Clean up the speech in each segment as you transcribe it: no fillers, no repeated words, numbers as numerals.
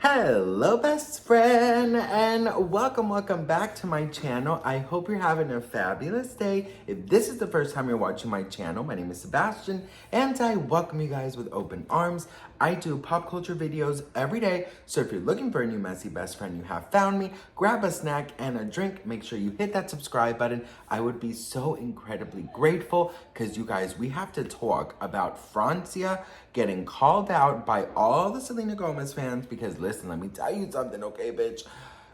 Hello best friend and welcome back to my channel. I hope you're having a fabulous day. If this is the first time you're watching my channel, my name is Sebastian and I welcome you guys with open arms. I do pop culture videos every day, so if you're looking for a new messy best friend, you have found me. Grab a snack and a drink. Make sure you hit that subscribe button. I would be so incredibly grateful because you guys, we have to talk about Francia getting called out by all the Selena Gomez fans because listen, let me tell you something, okay, bitch?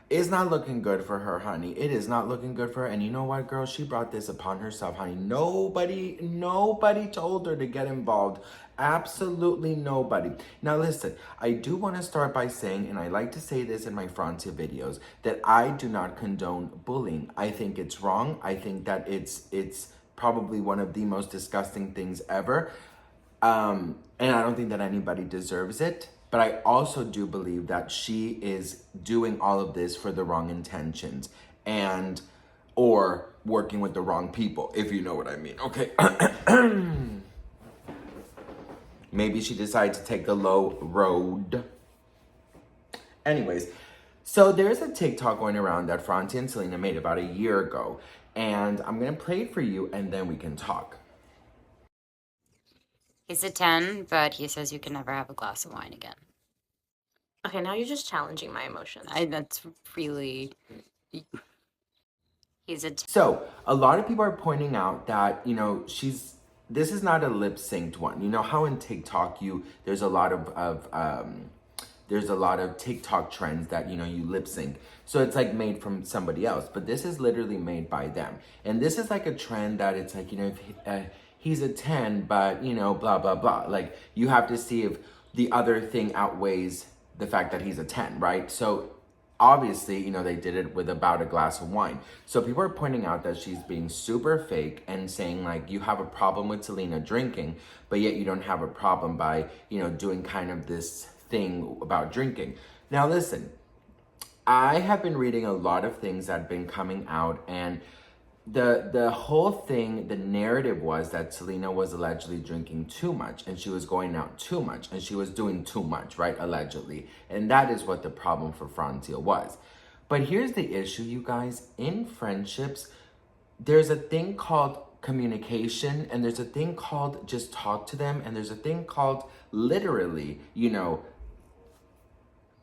It's not looking good for her, honey. It is not looking good for her. And you know what, girl? She brought this upon herself, honey. Nobody told her to get involved. Absolutely nobody. Now listen, I do want to start by saying, and I like to say this in my Francia videos, that I do not condone bullying. I think it's wrong. I think that it's probably one of the most disgusting things ever. And I don't think that anybody deserves it. But I also do believe that she is doing all of this for the wrong intentions and or working with the wrong people, if you know what I mean. Okay. Maybe she decided to take the low road. Anyways, so there's a TikTok going around that Francia and Selena made about a year ago. And I'm going to play it for you and then we can talk. He's a 10, but he says you can never have a glass of wine again. Okay, now you're just challenging my emotions. That's really... He's a 10. So, a lot of people are pointing out that, you know, this is not a lip synced one. You know how in TikTok there's a lot of TikTok trends that, you know, you lip sync. So it's like made from somebody else, but this is literally made by them. And this is like a trend that it's like, you know, if, he's a 10, but, you know, blah, blah, blah. Like, you have to see if the other thing outweighs the fact that he's a 10, right? So, obviously, you know, they did it with about a glass of wine. So, people are pointing out that she's being super fake and saying, like, you have a problem with Selena drinking, but yet you don't have a problem by, you know, doing kind of this thing about drinking. Now, listen, I have been reading a lot of things that have been coming out, and the whole thing, the narrative was that Selena was allegedly drinking too much and she was going out too much and she was doing too much, right? Allegedly. And that is what the problem for Francia was. But here's the issue, you guys. In friendships, there's a thing called communication and there's a thing called just talk to them and there's a thing called literally, you know,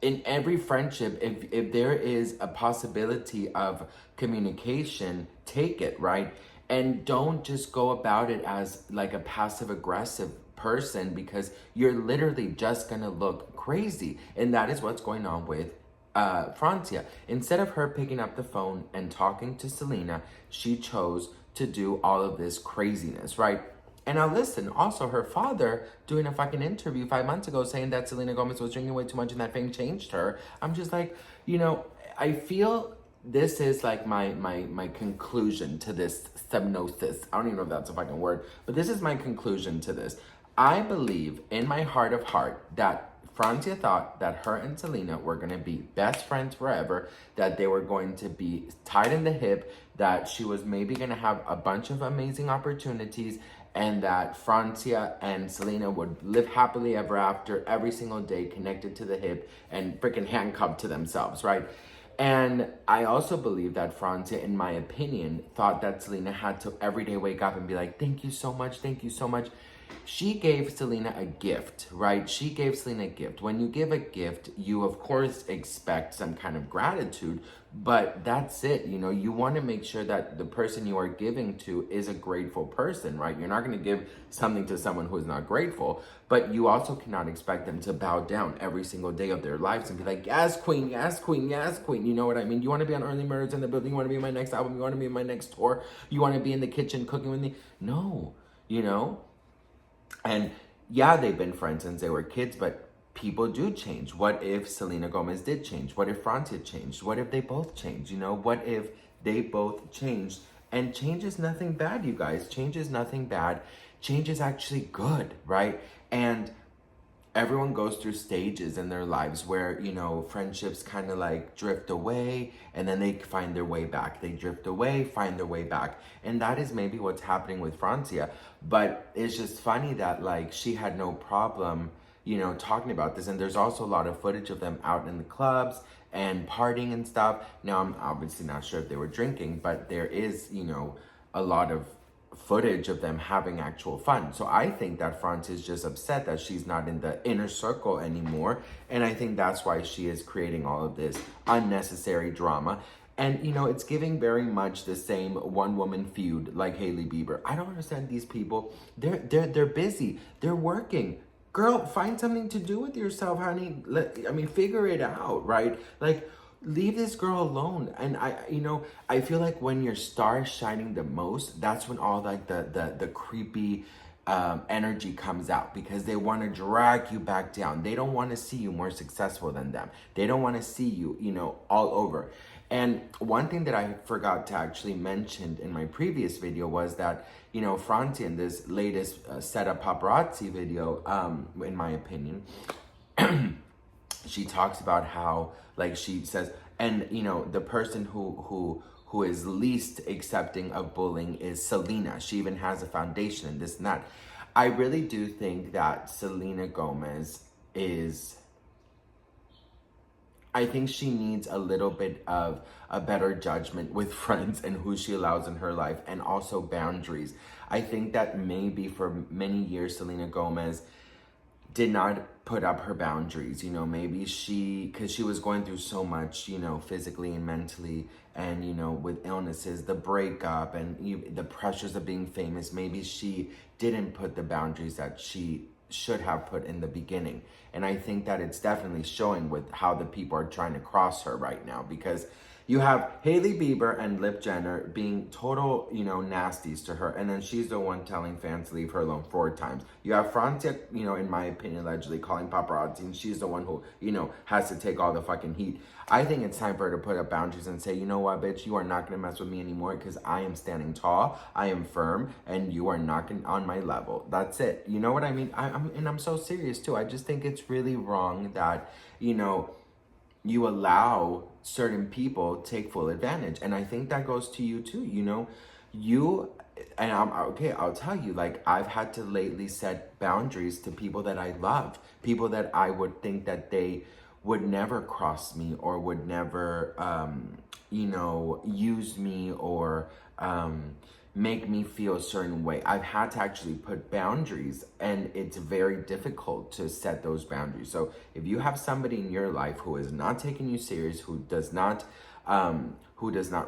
in every friendship, if there is a possibility of communication, take it, right? And don't just go about it as like a passive aggressive person because you're literally just gonna look crazy. And that is what's going on with Francia. Instead of her picking up the phone and talking to Selena, she chose to do all of this craziness, right? And now listen, also her father doing a fucking interview 5 months ago saying that Selena Gomez was drinking way too much and that fame changed her. I'm just like, you know, I feel this is like my conclusion to this semnosis. I don't even know if that's a fucking word, but this is my conclusion to this. I believe in my heart of heart that Francia thought that her and Selena were going to be best friends forever, that they were going to be tied in the hip, that she was maybe going to have a bunch of amazing opportunities, and that Francia and Selena would live happily ever after every single day connected to the hip and freaking handcuffed to themselves, right? And I also believe that Francia, in my opinion, thought that Selena had to every day wake up and be like, thank you so much, thank you so much. She gave Selena a gift, right? She gave Selena a gift. When you give a gift, you of course expect some kind of gratitude, but that's it. You know, you want to make sure that the person you are giving to is a grateful person, right? You're not going to give something to someone who is not grateful, but you also cannot expect them to bow down every single day of their lives and be like, yes, queen, yes, queen, yes, queen. You know what I mean? You want to be on Early Murders in the Building? You want to be in my next album? You want to be in my next tour? You want to be in the kitchen cooking with me? No, you know? And yeah, they've been friends since they were kids, but people do change. What if Selena Gomez did change? What if Francia changed? What if they both changed? You know, what if they both changed? And change is nothing bad, you guys. Change is nothing bad. Change is actually good, right? And everyone goes through stages in their lives where, you know, friendships kind of like drift away and then they find their way back. They drift away, find their way back. And that is maybe what's happening with Francia. But it's just funny that like she had no problem you know, talking about this. And there's also a lot of footage of them out in the clubs and partying and stuff. Now, I'm obviously not sure if they were drinking, but there is, you know, a lot of footage of them having actual fun. So I think that Francia is just upset that she's not in the inner circle anymore. And I think that's why she is creating all of this unnecessary drama. And, you know, it's giving very much the same one-woman feud like Hailey Bieber. I don't understand these people. They're busy. They're working. Girl, find something to do with yourself, honey. I mean, figure it out, right? Like, leave this girl alone. And I feel like when your star is shining the most, that's when all like the creepy energy comes out, because they want to drag you back down. They don't want to see you more successful than them. They don't want to see you, you know, all over. And one thing that I forgot to actually mention in my previous video was that, you know, Francia in this latest setup paparazzi video, in my opinion, she talks about how, like, she says, and, you know, the person who is least accepting of bullying is Selena. She even has a foundation and this and that. I really do think that Selena Gomez is... I think she needs a little bit of a better judgment with friends and who she allows in her life, and also boundaries. I think that maybe for many years, Selena Gomez did not put up her boundaries. You know, maybe because she was going through so much, you know, physically and mentally, and, you know, with illnesses, the breakup and the pressures of being famous, maybe she didn't put the boundaries that she should have put in the beginning. And I think that it's definitely showing with how the people are trying to cross her right now, because you have Hailey Bieber and Lip Jenner being total, you know, nasties to her, and then she's the one telling fans to leave her alone 4 times. You have Francia, you know, in my opinion, allegedly calling paparazzi, and she's the one who, you know, has to take all the fucking heat. I think it's time for her to put up boundaries and say, you know what, bitch, you are not going to mess with me anymore, because I am standing tall, I am firm, and you are not on my level. That's it. You know what I mean? I'm so serious too. I just think it's really wrong that, you know, you allow certain people take full advantage. And I think that goes to you too, you know. I'll tell you, like, I've had to lately set boundaries to people that I love, people that I would think that they would never cross me or would never, you know, use me or make me feel a certain way. I've had to actually put boundaries, and it's very difficult to set those boundaries. So if you have somebody in your life who is not taking you serious, who does not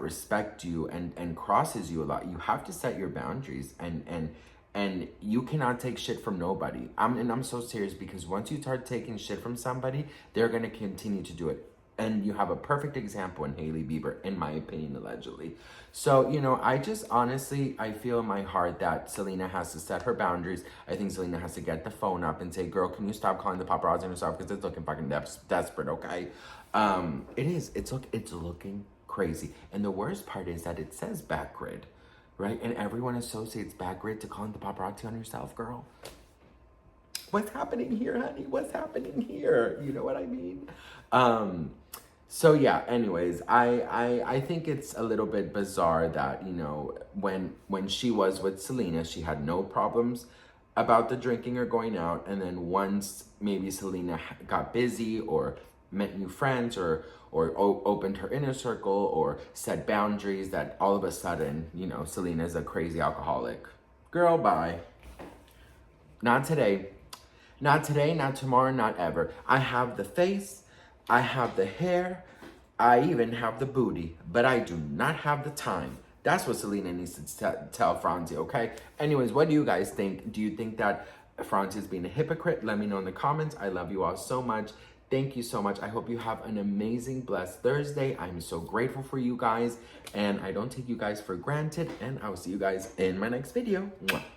respect you and crosses you a lot, you have to set your boundaries, and you cannot take shit from nobody. I'm so serious, because once you start taking shit from somebody, they're gonna continue to do it. And you have a perfect example in Hailey Bieber, in my opinion, allegedly. So, you know, I just honestly, I feel in my heart that Selena has to set her boundaries. I think Selena has to get the phone up and say, girl, can you stop calling the paparazzi on yourself? Because it's looking fucking desperate, okay? It is. It's looking crazy. And the worst part is that it says backgrid, right? And everyone associates backgrid to calling the paparazzi on yourself, girl. What's happening here, honey? What's happening here? You know what I mean? So yeah, anyways, I think it's a little bit bizarre that, you know, when she was with Selena, she had no problems about the drinking or going out. And then once maybe Selena got busy or met new friends or opened her inner circle or set boundaries, that all of a sudden, you know, Selena's a crazy alcoholic. Girl, bye. Not today. Not today, not tomorrow, not ever. I have the face, I have the hair, I even have the booty, but I do not have the time. That's what Selena needs to tell Francia, okay? Anyways, what do you guys think? Do you think that Francia is being a hypocrite? Let me know in the comments. I love you all so much. Thank you so much. I hope you have an amazing, blessed Thursday. I'm so grateful for you guys, and I don't take you guys for granted, and I will see you guys in my next video. Mwah.